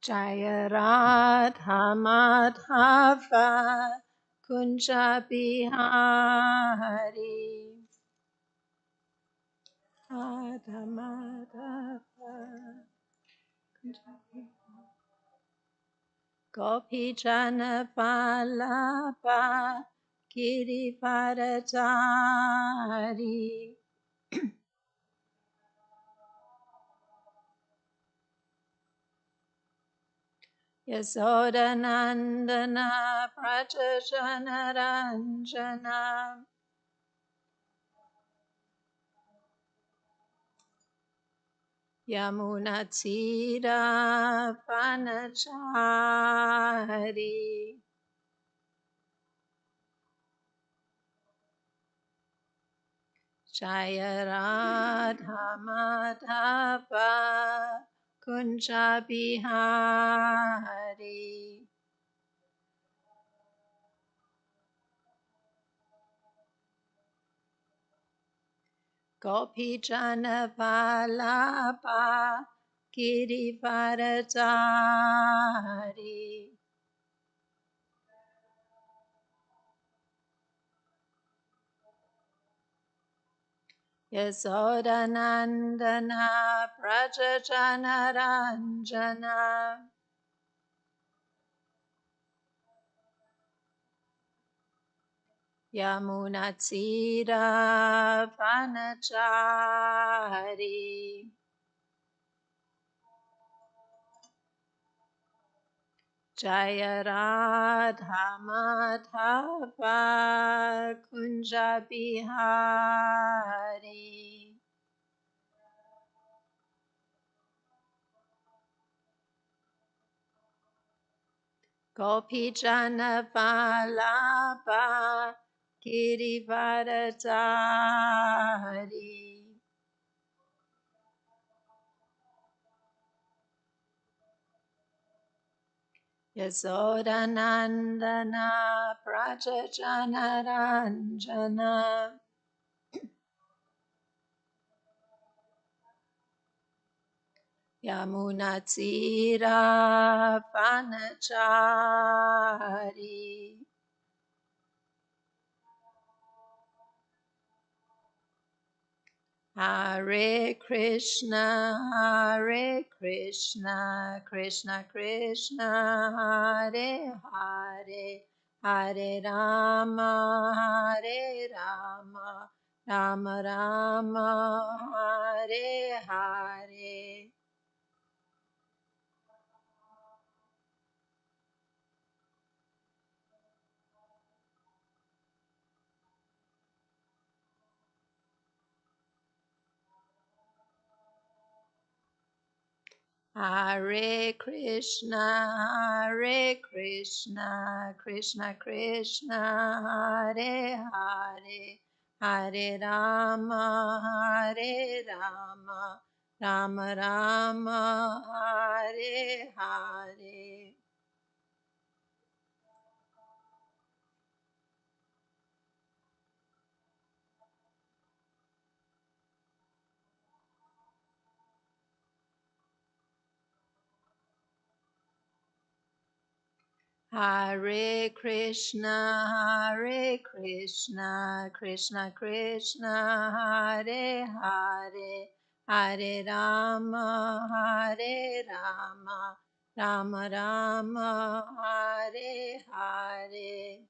Jaya Radha Madhava Kunja Bihari Radha Madhava Kunja Bihari Gopi Jana Vallabha Girivaradari Yasodanandana Prajajana Ranjana Yamunatira Vanachari Jaya Radha Madhava Kunja Bihari Gopi Jana Vallabha Girivaradari Yasodanandana Prajajana Ranjana Yamunatira Vanachari Jaya Radha Madhava Kunja Bihari Gopi Jana Vallabha Girivaradari Yasodanandana Prajajana Ranjana Yamunatira Vanachari Hare Krishna, Krishna Krishna, Hare Hare, Hare Rama, Rama Rama, Hare Hare. Hare Krishna, Krishna Krishna, Hare Hare, Hare Rama, Rama Rama, Hare Hare. Hare Krishna, Krishna Krishna, Hare Hare, Hare Rama, Rama Rama, Hare Hare.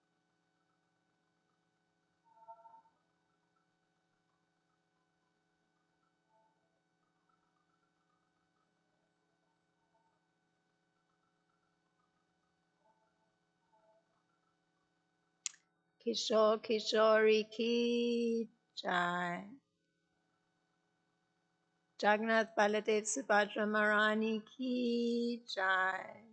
Kishore Kishori Ki Jai. Jagannath Baladev Subhadra Marani Ki Jai.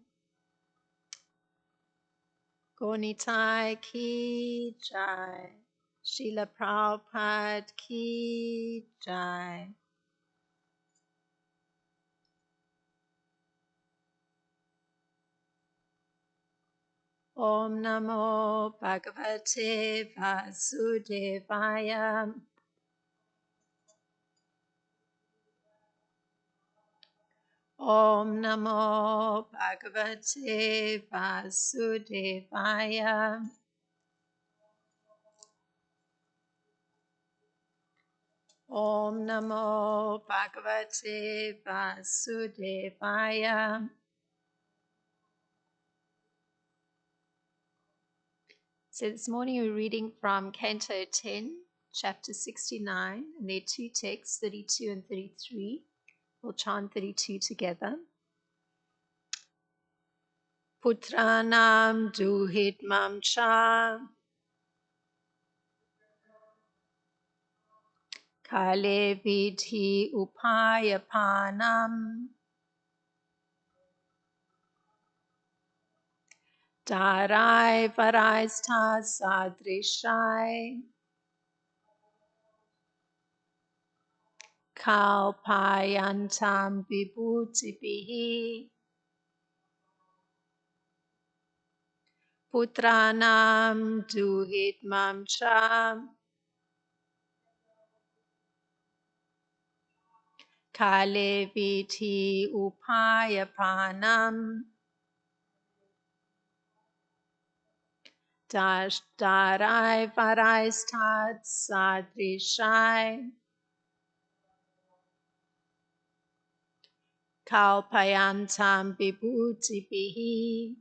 Gonitai Ki Jai. Srila Prabhupada Ki Jai. Om Namo Bhagavate Vasudevaya. Om Namo Bhagavate Vasudevaya. Om Namo Bhagavate Vasudevaya. So this morning we're reading from Canto 10, chapter 69, and there are two texts, 32 and 33. We'll chant 32 together. Putranam duhit mam cha kale vidhi upayapanam darai varaista sadrishai kalpayantam vibhutibihi Putranam duhit mam cha kale vidhi upayapanam darai varaistat sadrishai kalpayantam vibhutibihi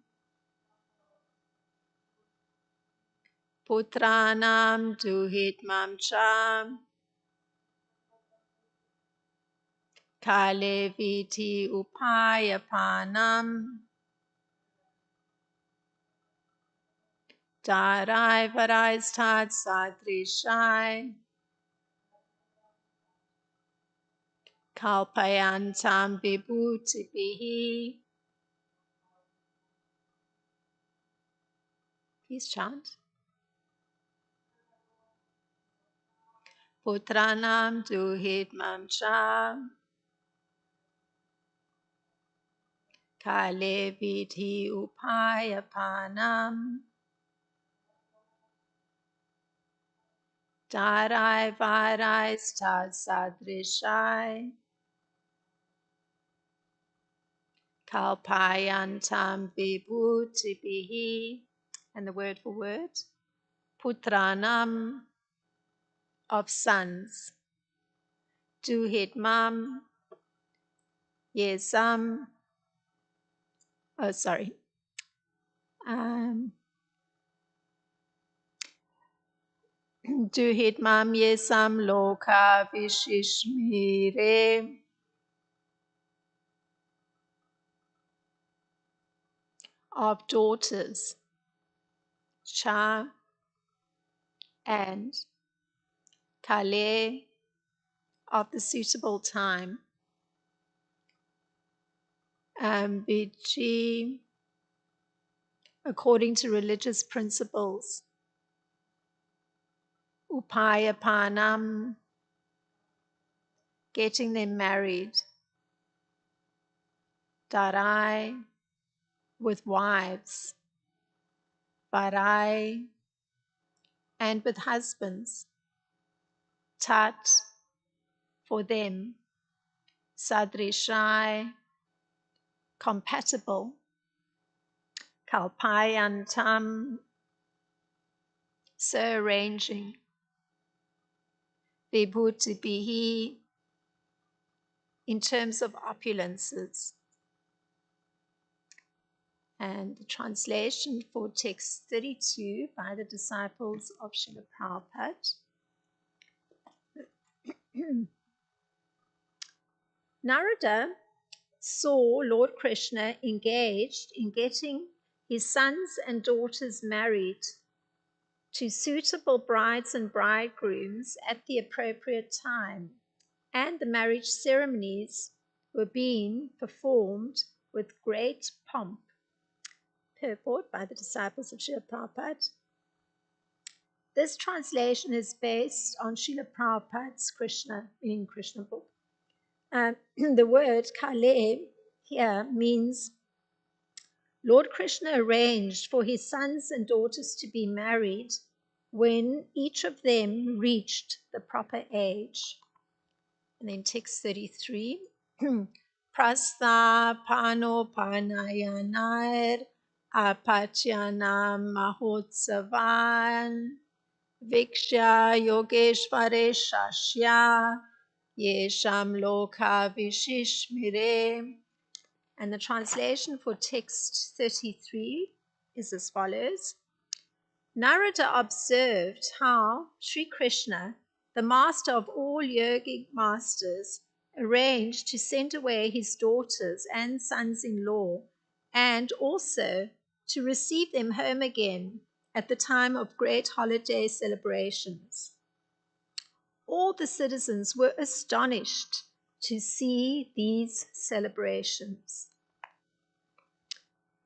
Putranam duhit mam cha kale vidhi upayapanam darai varaistat sadrishai kalpayantam vibhutibihi. Please chant. Putranam duhit mam cha kale vidhi upayapanam darai varaistat sadrishai kalpayantam vibhutibihi. And the word for word, Putranam, of sons, duhit mam, yesam, duhit mam yesam loka vishishmire, of daughters, cha, and kale, of the suitable time, viji, according to religious principles, upayapanam, getting them married, darai, with wives, varai, and with husbands, tat, for them, sadrishai, compatible, kalpayantam, so arranging, vibhutibihi, in terms of opulences. And the translation for text 32 by the disciples of Srila Prabhupada. Narada saw Lord Krishna engaged in getting his sons and daughters married to suitable brides and bridegrooms at the appropriate time, and the marriage ceremonies were being performed with great pomp. Purport by the disciples of Srila Prabhupada. This translation is based on Srila Prabhupada's Krishna, meaning Krishna book. The word Kale here means Lord Krishna arranged for his sons and daughters to be married when each of them reached the proper age. And then text 33, Prastapanopanayanair Apachyana Mahotsavan Vikshya Yogeshvare Shashya Yesham Loka Vishishmire. And the translation for text 33 is as follows. Narada observed how Sri Krishna, the master of all yogic masters, arranged to send away his daughters and sons-in-law, and also to receive them home again at the time of great holiday celebrations. All the citizens were astonished to see these celebrations.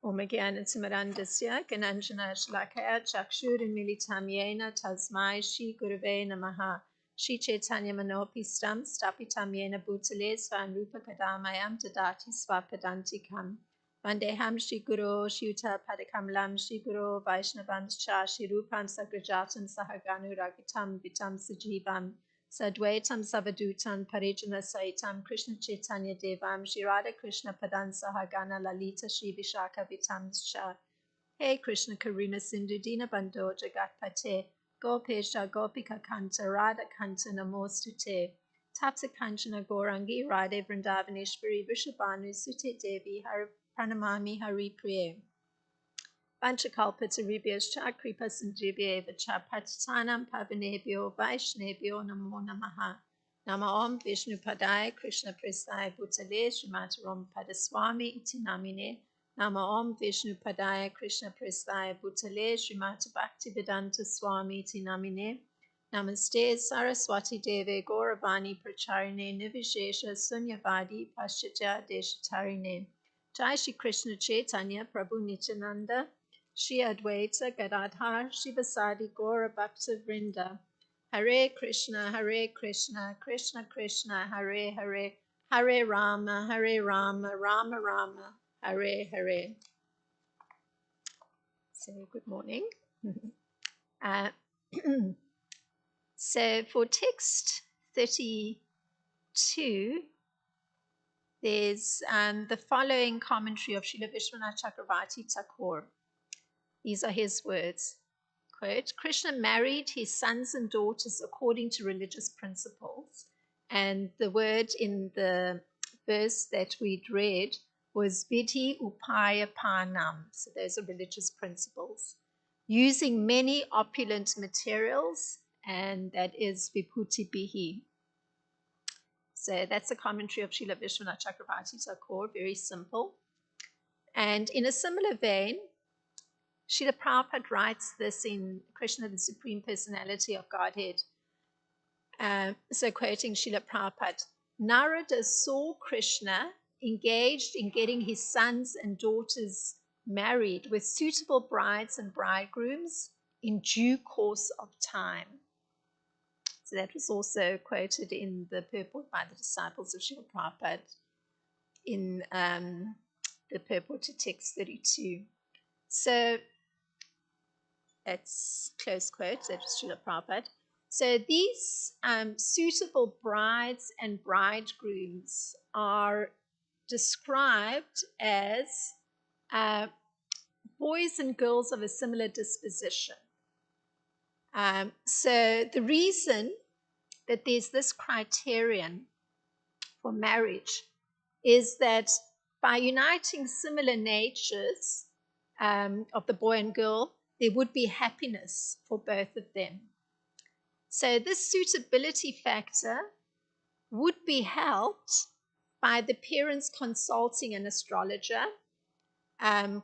Om Jnanatimirandasya Gananjana Shlakaya Chakshurinmilitam Yena Tasmai Shri Gurave Namaha Shri Chaitanya Manopistam Stapitam Yena Bhutale Svanrupa Kadamayam Tadati Swapadantikam Vandeham Shri Guru Shuta Padakamalam Shri Guru Vaishnavanscha Shri Rupam Sagrajatam Sahaganu Ragitam Vitam Sajivam Sadvaitam Savadutam Parijana Saitam Krishna Chaitanya Devam Shri Radha Krishna Padan Sahagana Lalita Shri Vishaka Vitam Sha. Hey Krishna Karuna Sindhu Dina Bando Jagatpate Gopesha Gopika Kanta Radha Kanta Namostute Tapsa Kanchana Gorangi Radhe Vrindavaneshwari Vishabhanu Sute Devi Har Pranamami Hari Priye. Panchakalpataribhyascha kripa sindhibhyeva cha patitanam pavanebhyo vaishnebhyo namo namaha. Nama Om Vishnu Padaya Krishna Prasthaya Bhutale Srimataram Padaswami iti namine. Nama Om Vishnu Padaya Krishna Prasthaya Bhutale Srimata Bhaktivedanta Swami iti namine. Namaste Saraswati Deve Gauravani Pracharine Nivishesha Sunyavadi Paschatya Deshatarine. Jai Shri Krishna Chaitanya Prabhu Nityananda Shri Advaita Gadadhar Shivasadi Gaura Bhakta Vrinda. Hare Krishna, Krishna Krishna, Hare Hare, Hare Rama, Rama Rama, Hare Hare. So, good morning. So, for text 32, there's the following commentary of Srila Vishwanath Chakravarti Thakur. These are his words. Quote, Krishna married his sons and daughters according to religious principles. And the word in the verse that we'd read was Vidhi Upaya Panam. So those are religious principles. Using many opulent materials, and that is Vibhuti Bihi. So that's a commentary of Srila Vishwanath Chakravarti Thakur, very simple. And in a similar vein, Srila Prabhupada writes this in Krishna, the Supreme Personality of Godhead. So quoting Srila Prabhupada, Narada saw Krishna engaged in getting his sons and daughters married with suitable brides and bridegrooms in due course of time. So that was also quoted in the purport by the disciples of Srila Prabhupada in the purport to text 32. So that's close quote, that was Srila Prabhupada. So these suitable brides and bridegrooms are described as boys and girls of a similar disposition. So the reason that there's this criterion for marriage is that by uniting similar natures of the boy and girl, there would be happiness for both of them. So this suitability factor would be helped by the parents consulting an astrologer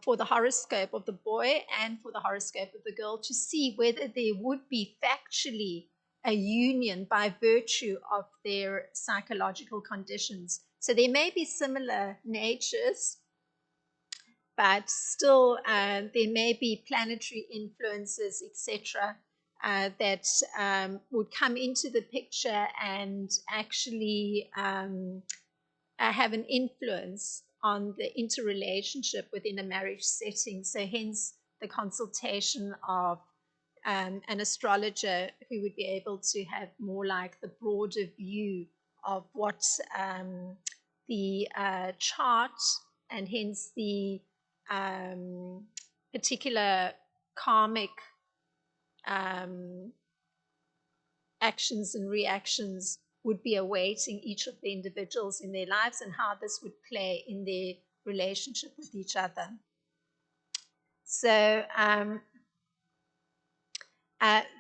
for the horoscope of the boy and for the horoscope of the girl to see whether there would be factually a union by virtue of their psychological conditions. So there may be similar natures, but still there may be planetary influences, etc., that would come into the picture and actually have an influence on the interrelationship within a marriage setting. So hence the consultation of an astrologer who would be able to have more like the broader view of what the chart and hence the particular karmic actions and reactions would be awaiting each of the individuals in their lives, and how this would play in their relationship with each other. So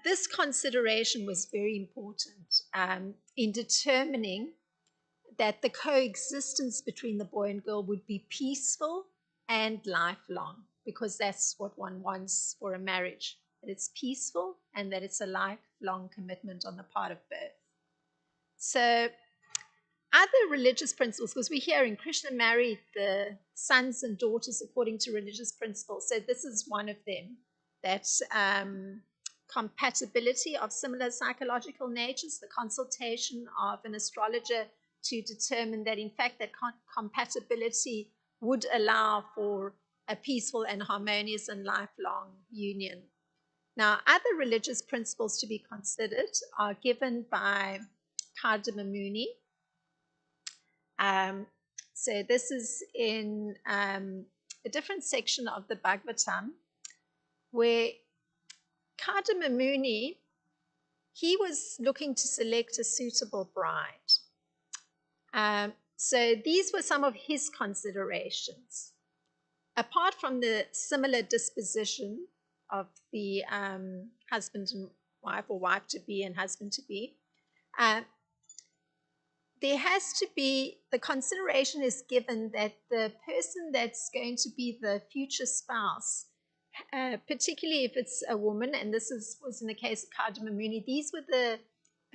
this consideration was very important in determining that the coexistence between the boy and girl would be peaceful and lifelong, because that's what one wants for a marriage, that it's peaceful and that it's a lifelong commitment on the part of both. So other religious principles, because we hear in Krishna married the sons and daughters according to religious principles. So this is one of them, that compatibility of similar psychological natures, the consultation of an astrologer to determine that in fact that compatibility would allow for a peaceful and harmonious and lifelong union. Now, other religious principles to be considered are given by Kardamamuni. So this is in a different section of the Bhagavatam, where Kardamamuni, he was looking to select a suitable bride. So these were some of his considerations. Apart from the similar disposition of the husband and wife, or wife to be and husband to be, there has to be, the consideration is given that the person that's going to be the future spouse, particularly if it's a woman, and this was in the case of Kardamamuni, these were the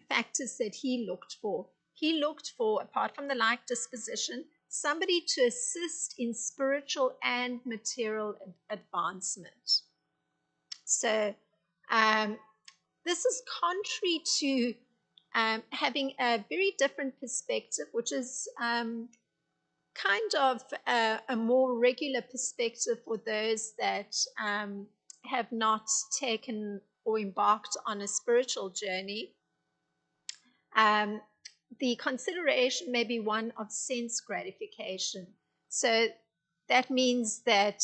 factors that he looked for. He looked for, apart from the like disposition, somebody to assist in spiritual and material advancement. So this is contrary to having a very different perspective, which is kind of a more regular perspective for those that have not taken or embarked on a spiritual journey. The consideration may be one of sense gratification. So that means that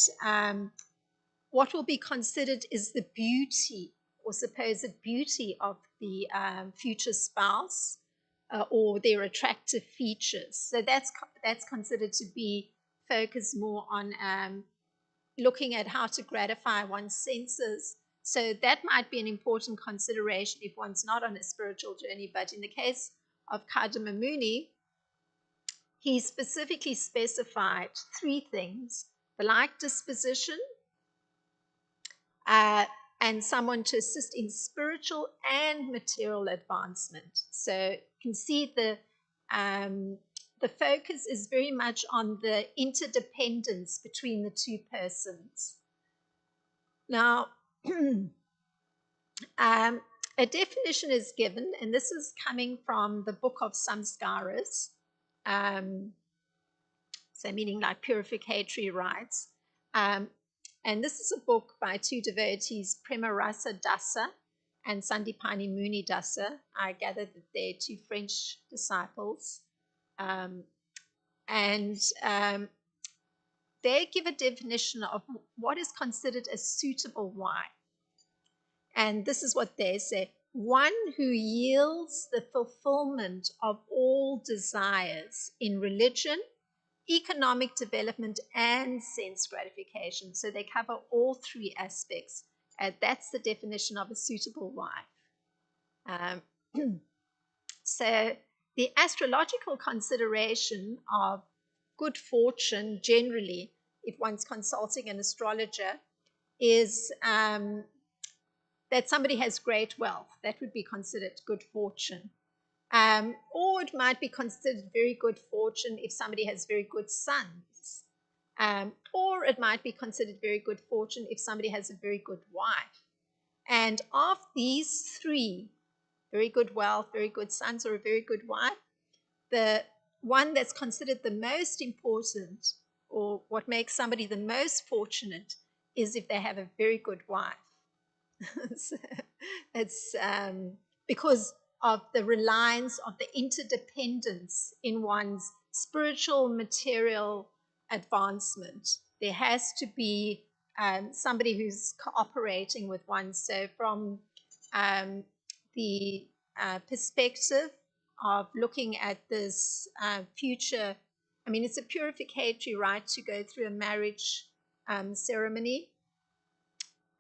what will be considered is the beauty or supposed beauty of the future spouse or their attractive features. So that's considered to be focused more on looking at how to gratify one's senses. So that might be an important consideration if one's not on a spiritual journey. But in the case of Kardamamuni, he specifically specified three things: the like disposition, and someone to assist in spiritual and material advancement. So you can see the focus is very much on the interdependence between the two persons. Now, a definition is given, and this is coming from the book of Samskaras, so meaning like purificatory rites. And this is a book by two devotees, Premarasa Dasa and Sandipani Muni Dasa. I gather that they're two French disciples. They give a definition of what is considered a suitable wife. And this is what they say: one who yields the fulfillment of all desires in religion, economic development, and sense gratification. So they cover all three aspects. That's the definition of a suitable wife. So the astrological consideration of good fortune generally, if one's consulting an astrologer, is that somebody has great wealth. That would be considered good fortune. Or it might be considered very good fortune if somebody has very good sons. Or it might be considered very good fortune if somebody has a very good wife. And of these three, very good wealth, very good sons, or a very good wife, the one that's considered the most important, or what makes somebody the most fortunate, is if they have a very good wife. So it's because of the reliance of the interdependence in one's spiritual material advancement. There has to be somebody who's cooperating with one. So from the perspective of looking at this future, I mean, it's a purificatory right to go through a marriage ceremony.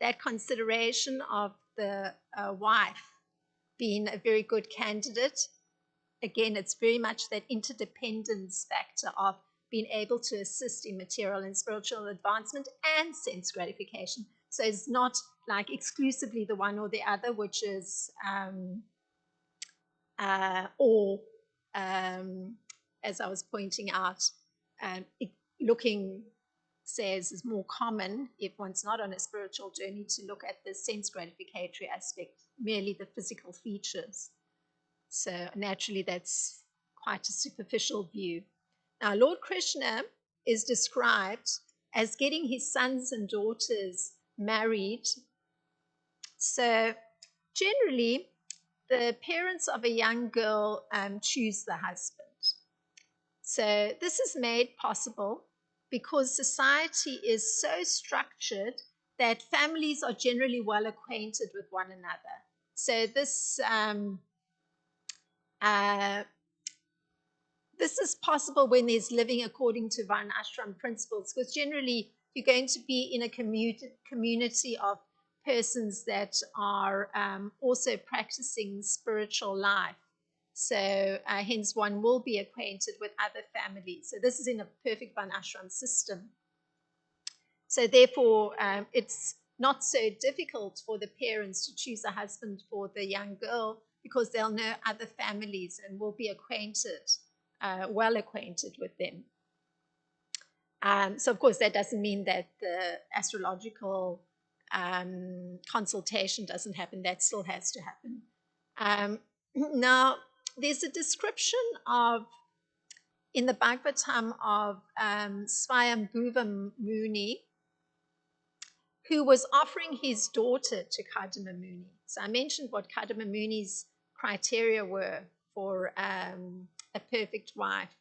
That consideration of the wife being a very good candidate, again, it's very much that interdependence factor of being able to assist in material and spiritual advancement and sense gratification. So it's not like exclusively the one or the other, which is as I was pointing out, looking says is more common if one's not on a spiritual journey to look at the sense gratificatory aspect, merely the physical features. So naturally, that's quite a superficial view. Now, Lord Krishna is described as getting his sons and daughters married. So generally, the parents of a young girl choose the husband. So this is made possible because society is so structured that families are generally well acquainted with one another. So this is possible when there's living according to Varna Ashram principles, because generally you're going to be in a community of persons that are also practicing spiritual life. So hence one will be acquainted with other families. So this is in a perfect Varnashram system. So therefore, it's not so difficult for the parents to choose a husband for the young girl, because they'll know other families and will be acquainted, well acquainted with them. So of course, that doesn't mean that the astrological consultation doesn't happen. That still has to happen. Now, there's a description of, in the Bhagavatam, of Swayambhuva Muni, who was offering his daughter to Kadama Muni. So I mentioned what Kadama Muni's criteria were for a perfect wife: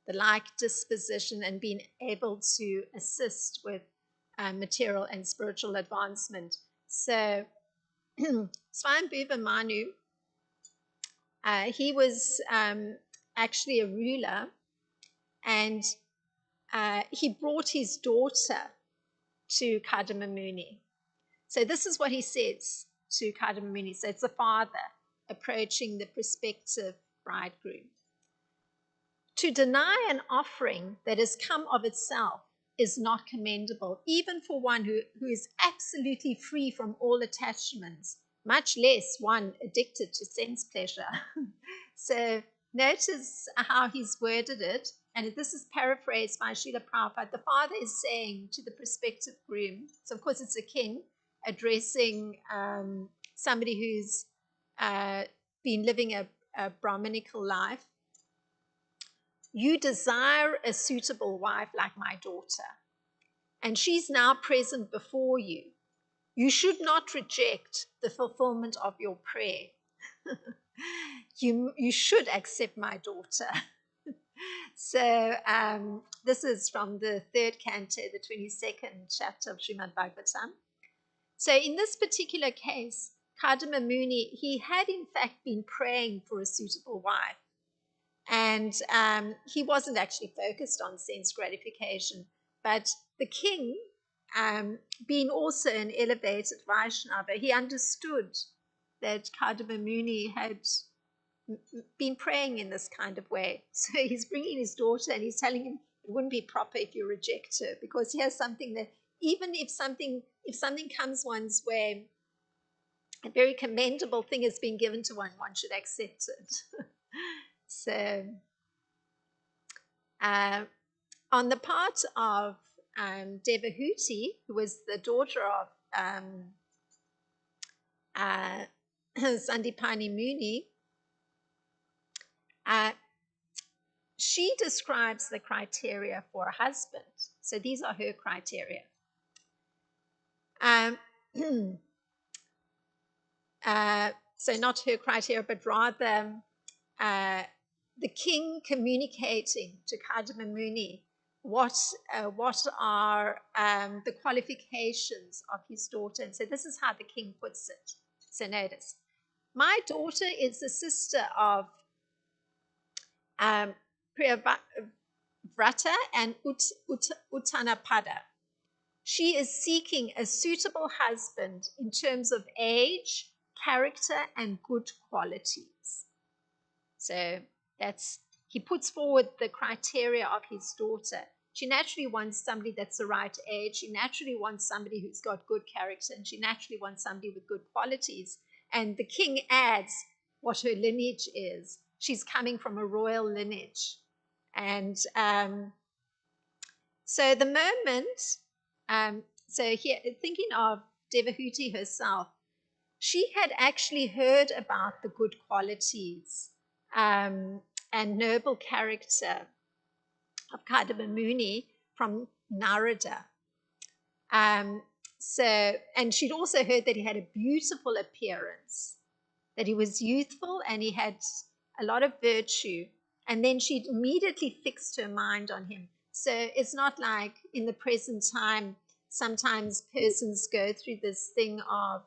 the like disposition and being able to assist with material and spiritual advancement. So Swayambhuva Manu, he was actually a ruler, and he brought his daughter to Kadama Muni. So this is what he says to Kadama Muni. So it's the father approaching the prospective bridegroom. To deny an offering that has come of itself is not commendable, even for one who is absolutely free from all attachments, much less one addicted to sense pleasure. So notice how he's worded it, and this is paraphrased by Srila Prabhupada. The father is saying to the prospective groom, so of course it's a king addressing somebody who's been living a Brahminical life: you desire a suitable wife like my daughter, and she's now present before you. You should not reject the fulfillment of your prayer. You should accept my daughter. So this is from the 3rd canto, the 22nd chapter of Srimad Bhagavatam. So in this particular case, Kadama Muni, he had in fact been praying for a suitable wife. And he wasn't actually focused on sense gratification. But the king, being also an elevated Vaishnava, he understood that Kadama Muni had been praying in this kind of way. So he's bringing his daughter and he's telling him it wouldn't be proper if you reject her, because here's something that even if something comes one's way, a very commendable thing has been given to one should accept it. So on the part of Devahuti, who was the daughter of Sandipani Muni, she describes the criteria for a husband. So these are her criteria. So not her criteria, but rather the king communicating to Kadamamuni what are the qualifications of his daughter. And so this is how the king puts it. So notice, my daughter is the sister of Priyavrata and Uttanapada. She is seeking a suitable husband in terms of age, character, and good qualities. So he puts forward the criteria of his daughter. She naturally wants somebody that's the right age. She naturally wants somebody who's got good character, and she naturally wants somebody with good qualities. And the king adds what her lineage is. She's coming from a royal lineage. And so the moment, so here, thinking of Devahuti herself, she had actually heard about the good qualities and noble character of Kadamamuni from Narada. And she'd also heard that he had a beautiful appearance, that he was youthful and he had a lot of virtue. And then she'd immediately fixed her mind on him. So it's not like in the present time, sometimes persons go through this thing of,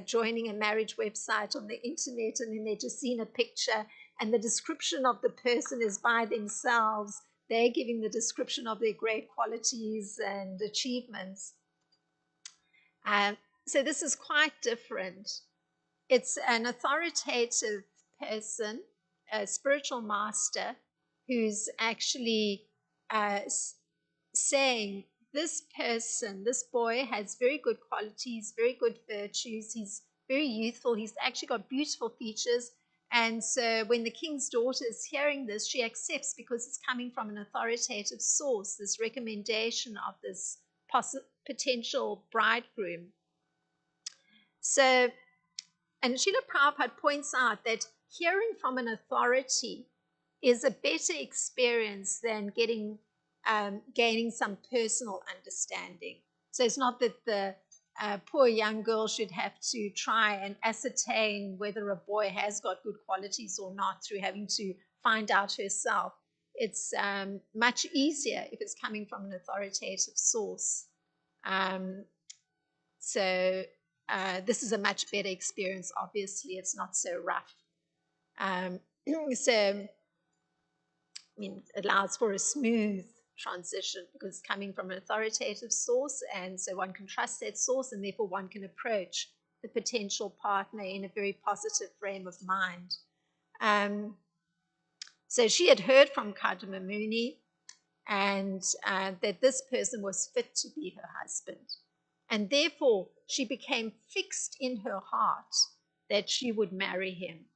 joining a marriage website on the internet, and then they're just seeing a picture and the description of the person is by themselves. They're giving the description of their great qualities and achievements. So this is quite different. It's an authoritative person, a spiritual master, who's actually saying, this person, this boy has very good qualities, very good virtues. He's very youthful. He's actually got beautiful features. And so when the king's daughter is hearing this, she accepts because it's coming from an authoritative source, this recommendation of this potential bridegroom. So, and Srila Prabhupada points out that hearing from an authority is a better experience than gaining some personal understanding. So it's not that the poor young girl should have to try and ascertain whether a boy has got good qualities or not through having to find out herself. It's much easier if it's coming from an authoritative source. So this is a much better experience. Obviously, it's not so rough. It allows for a smooth transition because it's coming from an authoritative source, and so one can trust that source, and therefore one can approach the potential partner in a very positive frame of mind. So she had heard from Kadamamuni and that this person was fit to be her husband. And therefore, she became fixed in her heart that she would marry him.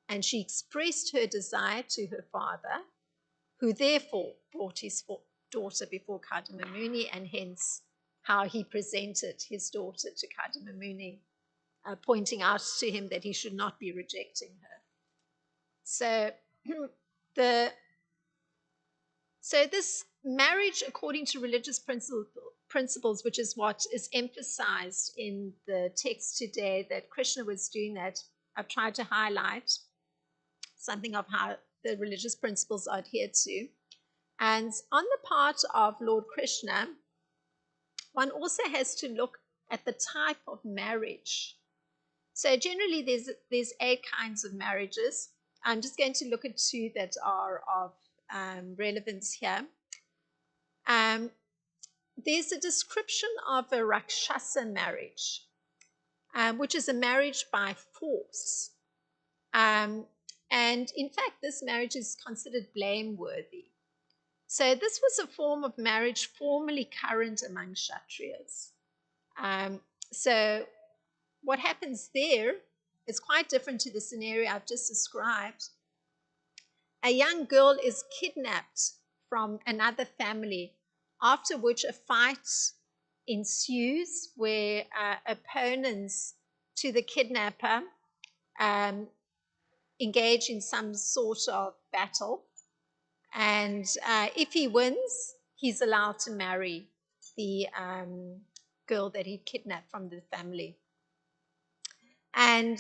And she expressed her desire to her father, who therefore brought his daughter before Kadamamuni, and hence how he presented his daughter to Kadamamuni, pointing out to him that he should not be rejecting her. So this marriage according to religious principles, which is what is emphasized in the text today that Krishna was doing, that I've tried to highlight something of how the religious principles are adhered to. And on the part of Lord Krishna, one also has to look at the type of marriage. So generally there's 8 kinds of marriages. I'm just going to look at 2 that are of relevance here. There's a description of a Rakshasa marriage, which is a marriage by force. And in fact, this marriage is considered blameworthy. So this was a form of marriage formerly current among Kshatriyas. So what happens there is quite different to the scenario I've just described. A young girl is kidnapped from another family, after which a fight ensues where opponents to the kidnapper engage in some sort of battle. And if he wins, he's allowed to marry the girl that he kidnapped from the family. And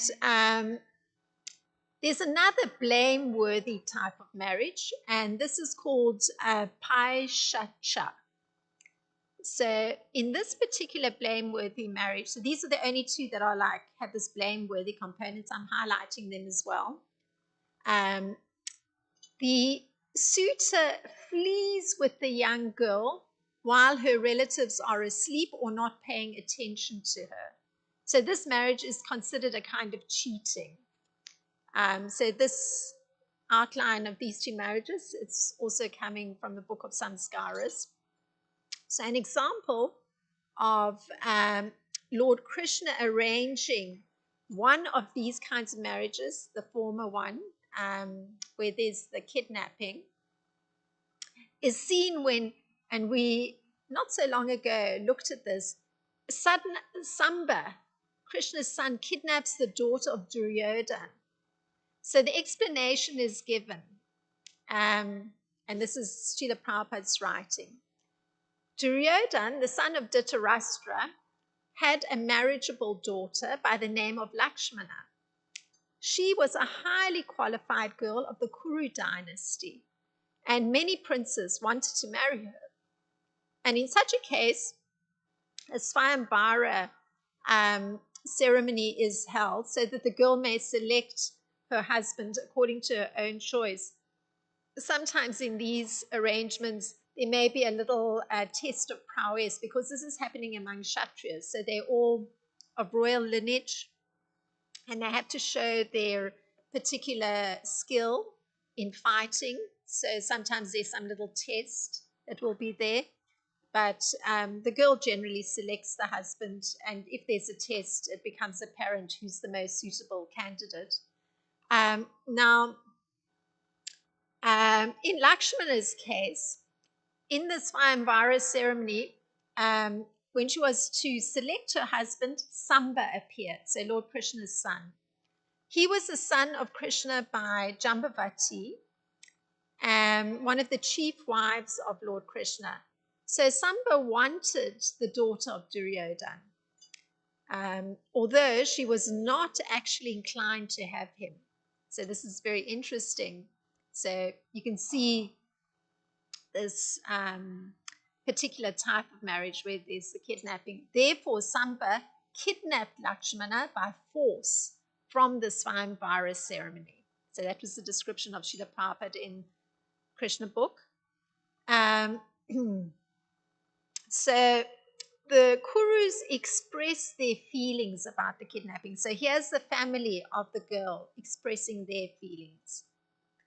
There's another blameworthy type of marriage, and this is called paishacha. So in this particular blameworthy marriage, so these are the only two that are like have this blameworthy component. I'm highlighting them as well. The suitor flees with the young girl while her relatives are asleep or not paying attention to her. So this marriage is considered a kind of cheating. So this outline of these two marriages, it's also coming from the book of Samskaras. So an example of Lord Krishna arranging one of these kinds of marriages, the former one, where there's the kidnapping, is seen when, and we not so long ago looked at this, Samba, Krishna's son, kidnaps the daughter of Duryodhana. So the explanation is given, and this is Srila Prabhupada's writing. Duryodhana, the son of Dhritarashtra, had a marriageable daughter by the name of Lakshmana. She was a highly qualified girl of the Kuru dynasty, and many princes wanted to marry her. And in such a case, a Swayamvara ceremony is held so that the girl may select her husband according to her own choice. Sometimes in these arrangements, there may be a little test of prowess because this is happening among Kshatriyas. So they're all of royal lineage and they have to show their particular skill in fighting. So sometimes there's some little test that will be there. But the girl generally selects the husband, and if there's a test, it becomes apparent who's the most suitable candidate. Now, in Lakshmana's case, in the Swayamvara ceremony, when she was to select her husband, Samba appeared, so Lord Krishna's son. He was the son of Krishna by Jambavati, one of the chief wives of Lord Krishna. So Samba wanted the daughter of Duryodhana, although she was not actually inclined to have him. So this is very interesting. So you can see this particular type of marriage where there's the kidnapping. Therefore, Samba kidnapped Lakshmana by force from the Swayamvara ceremony. So that was the description of Srila Prabhupada in Krishna book. So the Kurus express their feelings about the kidnapping. So here's the family of the girl expressing their feelings.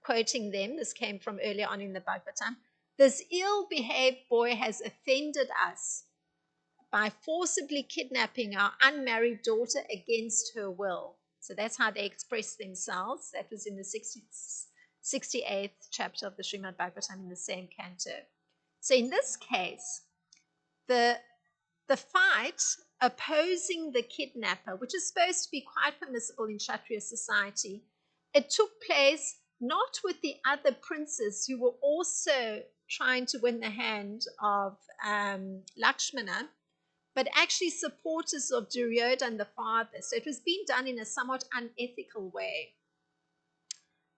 Quoting them, this came from earlier on in the Bhagavatam. This ill-behaved boy has offended us by forcibly kidnapping our unmarried daughter against her will. So that's how they express themselves. That was in the 68th chapter of the Srimad Bhagavatam in the same canto. So in this case, the fight opposing the kidnapper, which is supposed to be quite permissible in Kshatriya society, it took place not with the other princes who were also trying to win the hand of Lakshmana, but actually supporters of Duryodhana the father. So it was being done in a somewhat unethical way.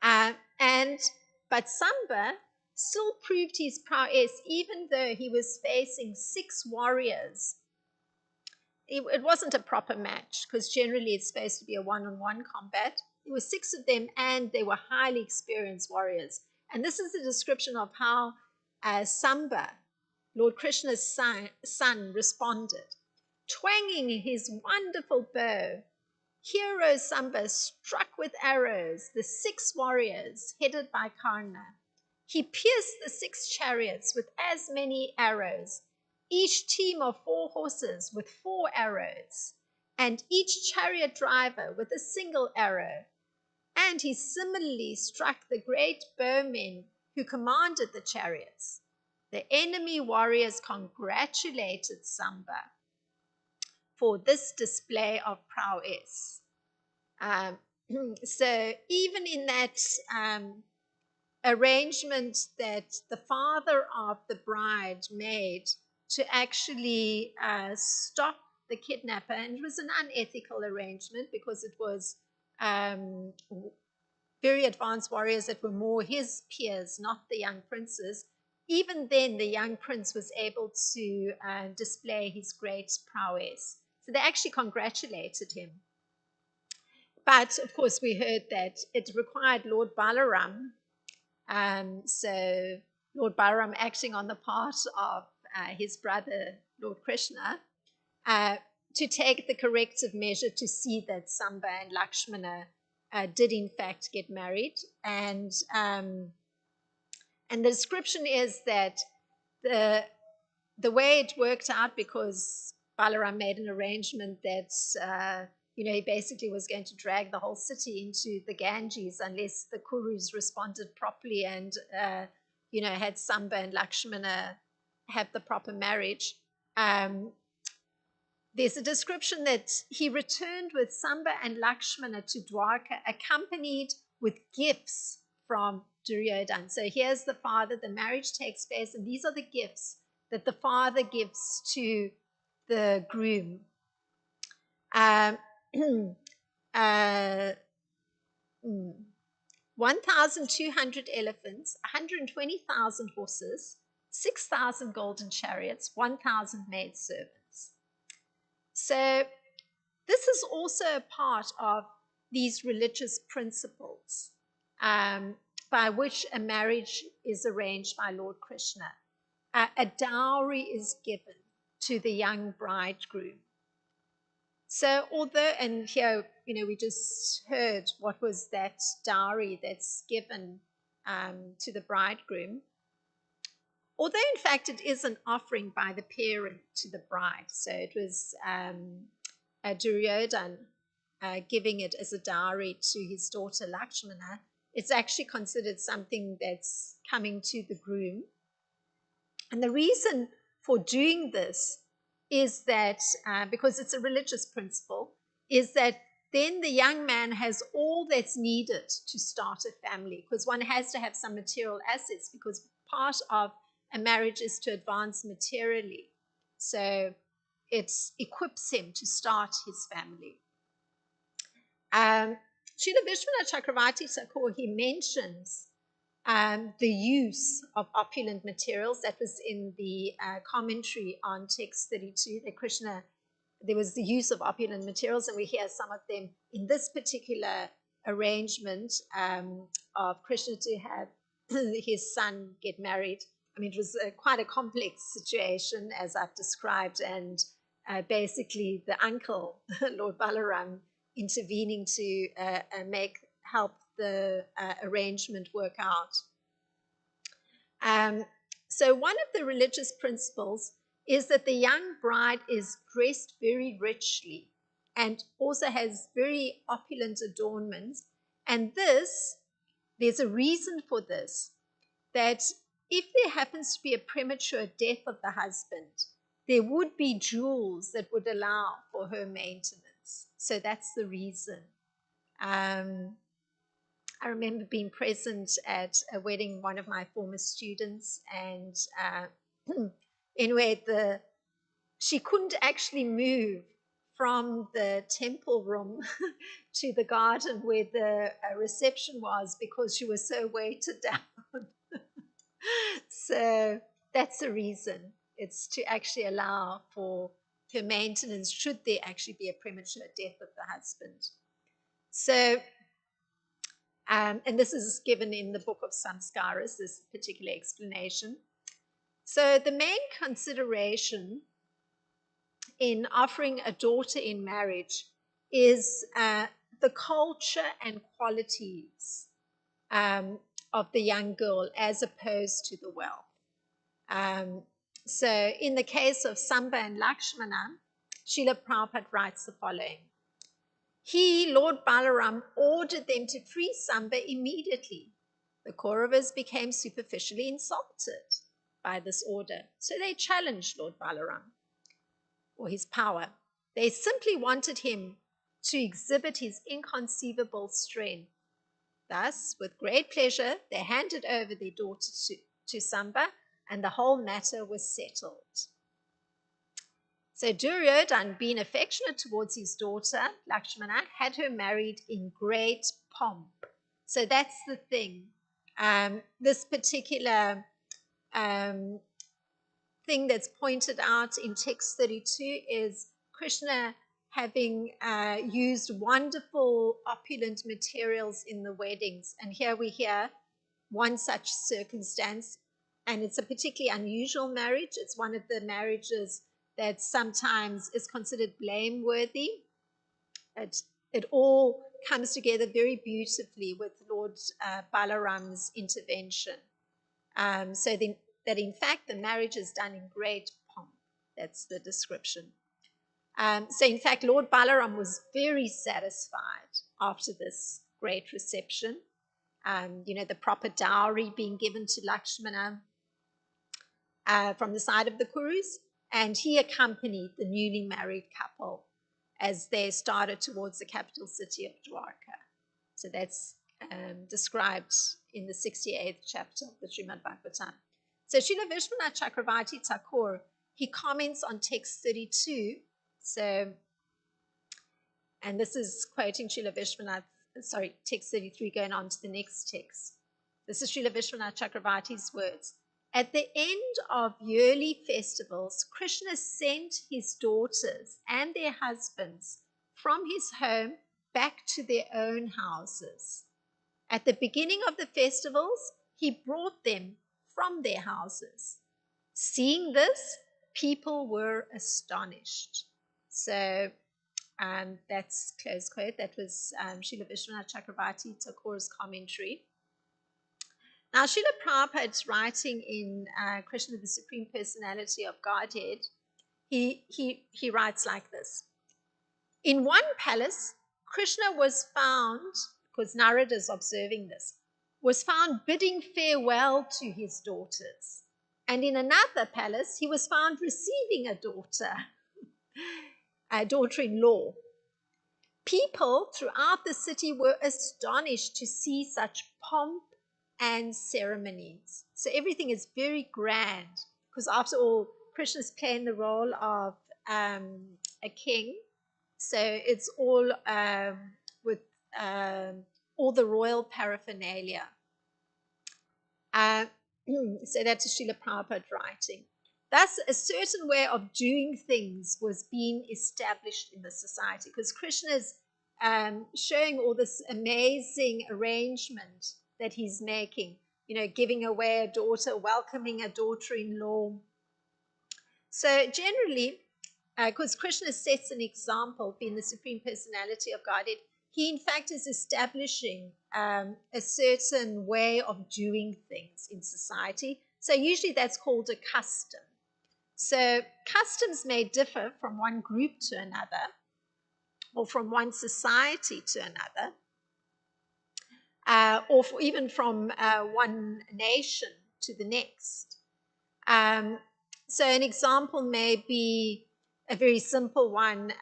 But Samba still proved his prowess, even though he was facing 6 warriors. It wasn't a proper match, because generally it's supposed to be a one-on-one combat. There were 6 of them, and they were highly experienced warriors. And this is a description of how Samba, Lord Krishna's son, responded. Twanging his wonderful bow, hero Samba struck with arrows the 6 warriors headed by Karna. He pierced the 6 chariots with as many arrows, each team of 4 horses with 4 arrows, and each chariot driver with a single arrow. And he similarly struck the great bowmen who commanded the chariots. The enemy warriors congratulated Samba for this display of prowess. So even in that arrangement that the father of the bride made to actually stop the kidnapper, and it was an unethical arrangement because it was very advanced warriors that were more his peers, not the young princes. Even then, the young prince was able to display his great prowess. So they actually congratulated him. But of course, we heard that it required Lord Balaram, so Lord Balaram acting on the part of his brother, Lord Krishna, uh, to take the corrective measure to see that Samba and Lakshmana did in fact get married. And the description is that the way it worked out, because Balaram made an arrangement that he basically was going to drag the whole city into the Ganges unless the Kurus responded properly and had Samba and Lakshmana have the proper marriage. There's a description that he returned with Samba and Lakshmana to Dwarka, accompanied with gifts from Duryodhana. So here's the father, the marriage takes place, and these are the gifts that the father gives to the groom. 1,200 elephants, 120,000 horses, 6,000 golden chariots, 1,000 maidservants. So this is also a part of these religious principles by which a marriage is arranged by Lord Krishna. A dowry is given to the young bridegroom. So although, and here, we just heard what was that dowry that's given to the bridegroom, although in fact it is an offering by the parent to the bride. So it was Duryodhana giving it as a dowry to his daughter Lakshmana. It's actually considered something that's coming to the groom. And the reason for doing this is that, because it's a religious principle, is that then the young man has all that's needed to start a family, because one has to have some material assets, because part of a marriage is to advance materially. So it equips him to start his family. Srila Vishwanath Chakravarti Thakur, he mentions the use of opulent materials. That was in the commentary on text 32, that Krishna, there was the use of opulent materials, and we hear some of them in this particular arrangement of Krishna to have his son get married. I mean, it was quite a complex situation, as I've described, and basically the uncle, Lord Balaram, intervening to help the arrangement work out. So one of the religious principles is that the young bride is dressed very richly and also has very opulent adornments. And there's a reason for this, that if there happens to be a premature death of the husband, there would be jewels that would allow for her maintenance. So that's the reason. I remember being present at a wedding, one of my former students, and anyway, she couldn't actually move from the temple room to the garden where the reception was, because she was so weighted down. So that's the reason. It's to actually allow for her maintenance should there actually be a premature death of the husband. So and this is given in the book of Samskaras, this particular explanation. So the main consideration in offering a daughter in marriage is the culture and qualities of the young girl as opposed to the wealth. So in the case of Samba and Lakshmana, Srila Prabhupada writes the following. He, Lord Balaram, ordered them to free Samba immediately. The Kauravas became superficially insulted by this order, so they challenged Lord Balaram, or his power. They simply wanted him to exhibit his inconceivable strength. Thus, with great pleasure, they handed over their daughter to Samba, and the whole matter was settled. So Duryodhana, being affectionate towards his daughter, Lakshmana, had her married in great pomp. So that's the thing. This particular thing that's pointed out in text 32 is Krishna having used wonderful, opulent materials in the weddings. And here we hear one such circumstance, and it's a particularly unusual marriage. It's one of the marriages that sometimes is considered blameworthy. It all comes together very beautifully with Lord Balaram's intervention. So that in fact the marriage is done in great pomp. That's the description. So in fact, Lord Balaram was very satisfied after this great reception. The proper dowry being given to Lakshmana from the side of the Kurus, and he accompanied the newly married couple as they started towards the capital city of Dwarka. So that's described in the 68th chapter of the Srimad Bhagavatam. So Srila Vishwanath Chakravarti Thakur, he comments on text 32. So, and this is quoting Srila Vishwanath, text 33 going on to the next text. This is Srila Vishwanath Chakravarti's words. At the end of yearly festivals, Krishna sent his daughters and their husbands from his home back to their own houses. At the beginning of the festivals, he brought them from their houses. Seeing this, people were astonished. So that's close quote. That was Srila Vishwanath Chakravarti Thakur's commentary. Now, Srila Prabhupada's writing in Krishna, the Supreme Personality of Godhead, he writes like this. In one palace, Krishna was found, because Narada is observing this, was found bidding farewell to his daughters. And in another palace, he was found receiving a daughter-in-law. People throughout the city were astonished to see such pomp and ceremonies. So everything is very grand, because after all, Krishna's playing the role of a king. So it's all with all the royal paraphernalia. So that's Srila Prabhupada writing. Thus, a certain way of doing things was being established in the society, because Krishna is showing all this amazing arrangement that he's making, giving away a daughter, welcoming a daughter-in-law. So generally, because Krishna sets an example, being the Supreme Personality of Godhead, he in fact is establishing a certain way of doing things in society. So usually that's called a custom. So customs may differ from one group to another, or from one society to another, or even from one nation to the next. So an example may be a very simple one,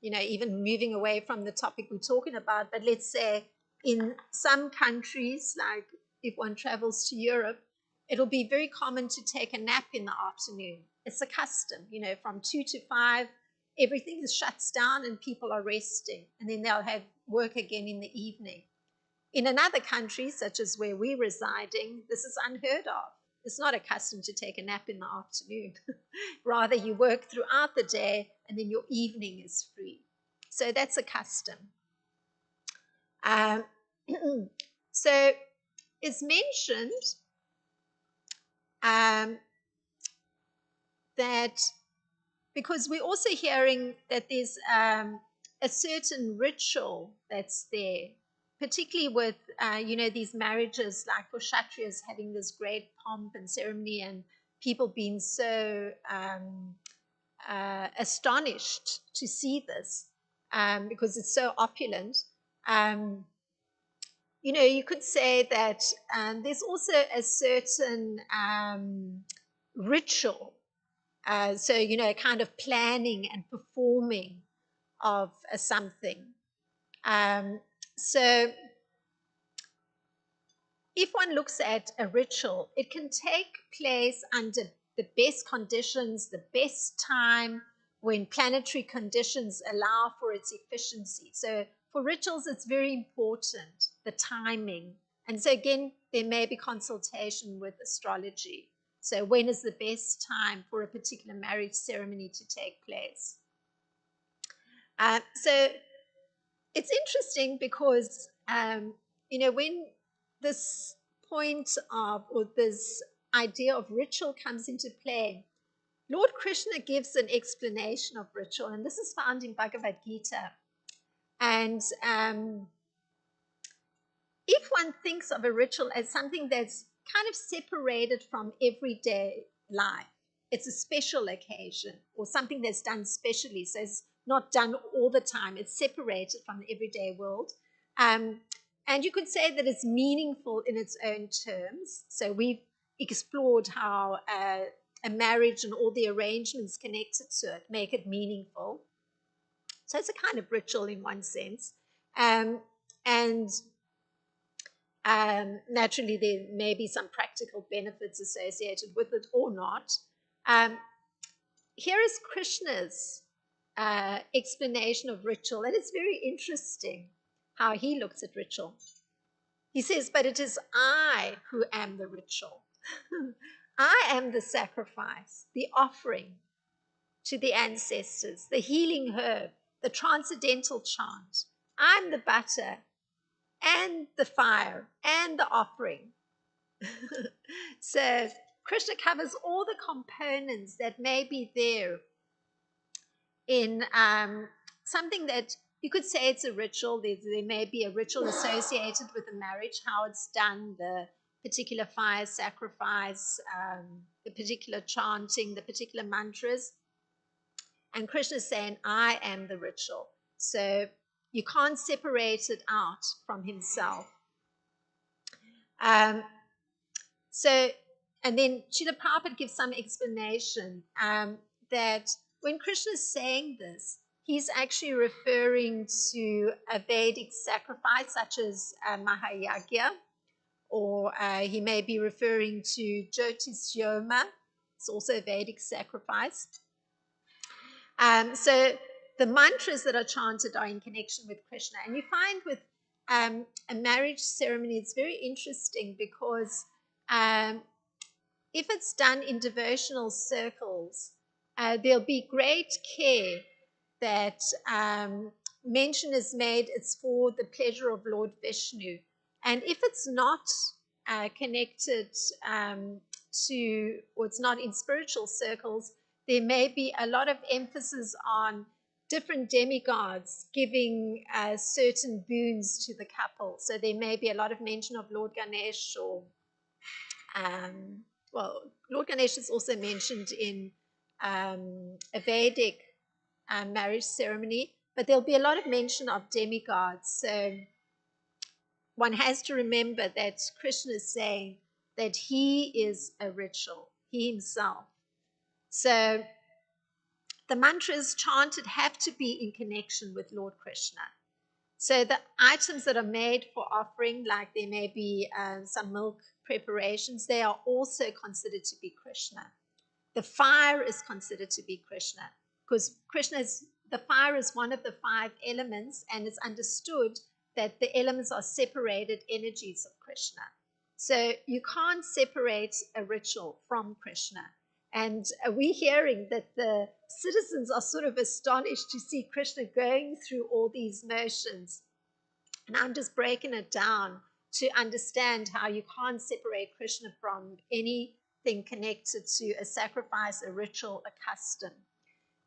even moving away from the topic we're talking about, but let's say in some countries, like if one travels to Europe, it'll be very common to take a nap in the afternoon. It's a custom, from 2 to 5, everything shuts down and people are resting, and then they'll have work again in the evening. In another country, such as where we're residing, this is unheard of. It's not a custom to take a nap in the afternoon. Rather, you work throughout the day and then your evening is free. So that's a custom. So it's mentioned that because we're also hearing that there's a certain ritual that's there, particularly with, these marriages, like for Kshatriyas having this great pomp and ceremony and people being so astonished to see this because it's so opulent. You could say that there's also a certain ritual, so, kind of planning and performing of something. So if one looks at a ritual, it can take place under the best conditions, the best time, when planetary conditions allow for its efficiency. So, for rituals, it's very important, the timing. And so again, there may be consultation with astrology. So when is the best time for a particular marriage ceremony to take place? So it's interesting because, when this point of, or this idea of ritual comes into play, Lord Krishna gives an explanation of ritual, and this is found in Bhagavad Gita. And if one thinks of a ritual as something that's kind of separated from everyday life, it's a special occasion or something that's done specially. So it's not done all the time. It's separated from the everyday world. And you could say that it's meaningful in its own terms. So we've explored how a marriage and all the arrangements connected to it make it meaningful. So it's a kind of ritual in one sense. And naturally, there may be some practical benefits associated with it or not. Here is Krishna's explanation of ritual, and it's very interesting how he looks at ritual. He says, but it is I who am the ritual. I am the sacrifice, the offering to the ancestors, the healing herb, the transcendental chant. I'm the butter and the fire and the offering. So Krishna covers all the components that may be there in something that you could say it's a ritual. There may be a ritual associated with a marriage, how it's done, the particular fire sacrifice, the particular chanting, the particular mantras. And Krishna is saying, I am the ritual. So you can't separate it out from himself. And then Srila Prabhupada gives some explanation that when Krishna is saying this, he's actually referring to a Vedic sacrifice such as Mahayagya, or he may be referring to Jyotisyoma. It's also a Vedic sacrifice. So the mantras that are chanted are in connection with Krishna. And you find with a marriage ceremony, it's very interesting because if it's done in devotional circles, there'll be great care that mention is made, it's for the pleasure of Lord Vishnu. And if it's not connected to, or it's not in spiritual circles, there may be a lot of emphasis on different demigods giving certain boons to the couple. So there may be a lot of mention of Lord Ganesh, or Lord Ganesh is also mentioned in a Vedic marriage ceremony, but there'll be a lot of mention of demigods. So one has to remember that Krishna is saying that he is a ritual, he himself. So the mantras chanted have to be in connection with Lord Krishna. So the items that are made for offering, like there may be some milk preparations, they are also considered to be Krishna. The fire is considered to be Krishna, because the fire is one of the 5 elements, and it's understood that the elements are separated energies of Krishna. So you can't separate a ritual from Krishna. And we're hearing that the citizens are sort of astonished to see Krishna going through all these motions. And I'm just breaking it down to understand how you can't separate Krishna from anything connected to a sacrifice, a ritual, a custom.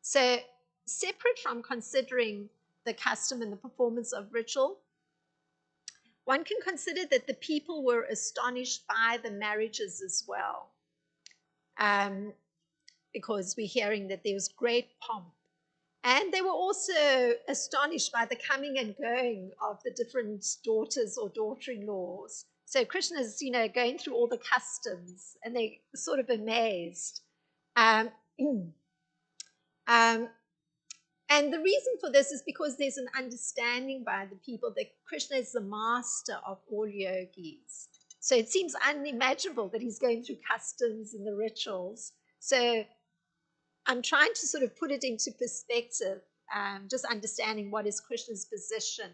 So separate from considering the custom and the performance of ritual, one can consider that the people were astonished by the marriages as well. Because we're hearing that there was great pomp. And they were also astonished by the coming and going of the different daughters or daughter-in-laws. So Krishna's, going through all the customs, and they're sort of amazed. And the reason for this is because there's an understanding by the people that Krishna is the master of all yogis. So it seems unimaginable that he's going through customs and the rituals. So I'm trying to sort of put it into perspective, just understanding what is Krishna's position.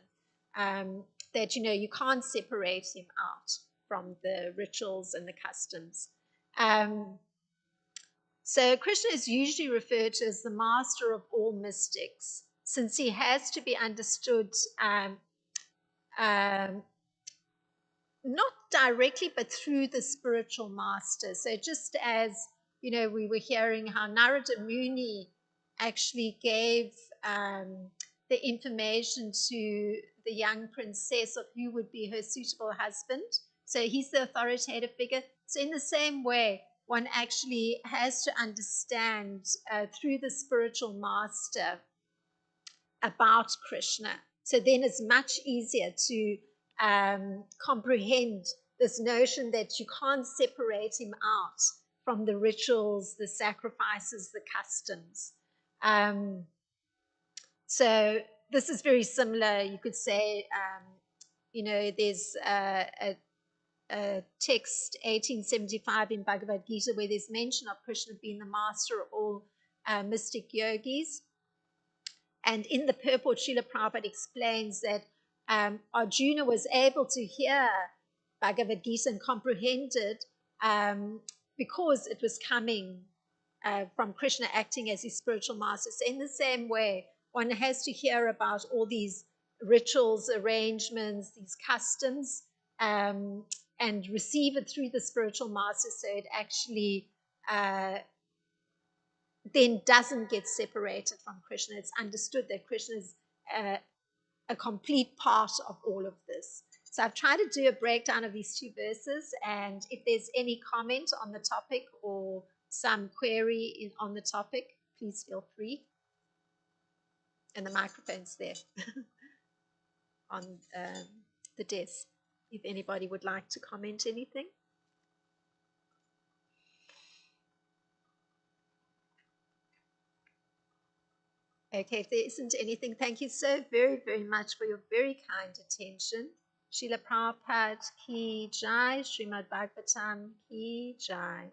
that, you can't separate him out from the rituals and the customs. So Krishna is usually referred to as the master of all mystics, since he has to be understood um, not directly, but through the spiritual master. So just as, we were hearing how Narada Muni actually gave the information to the young princess of who would be her suitable husband. So he's the authoritative figure. So in the same way, one actually has to understand through the spiritual master about Krishna. So then it's much easier to comprehend this notion that you can't separate him out from the rituals, the sacrifices, the customs. So this is very similar. You could say, there's a text 1875 in Bhagavad Gita where there's mention of Krishna being the master of all mystic yogis. And in the purport, Srila Prabhupada explains that Arjuna was able to hear Bhagavad Gita and comprehend it because it was coming from Krishna acting as his spiritual master. So in the same way, one has to hear about all these rituals, arrangements, these customs, and receive it through the spiritual master, so it actually then doesn't get separated from Krishna. It's understood that Krishna is a complete part of all of this. So I've tried to do a breakdown of these two verses, and if there's any comment on the topic or some query on the topic, please feel free. And the microphone's there on the desk, if anybody would like to comment anything. Okay, if there isn't anything, thank you so very, very much for your very kind attention. Srila Prabhupada ki jai, Srimad Bhagavatam ki jai.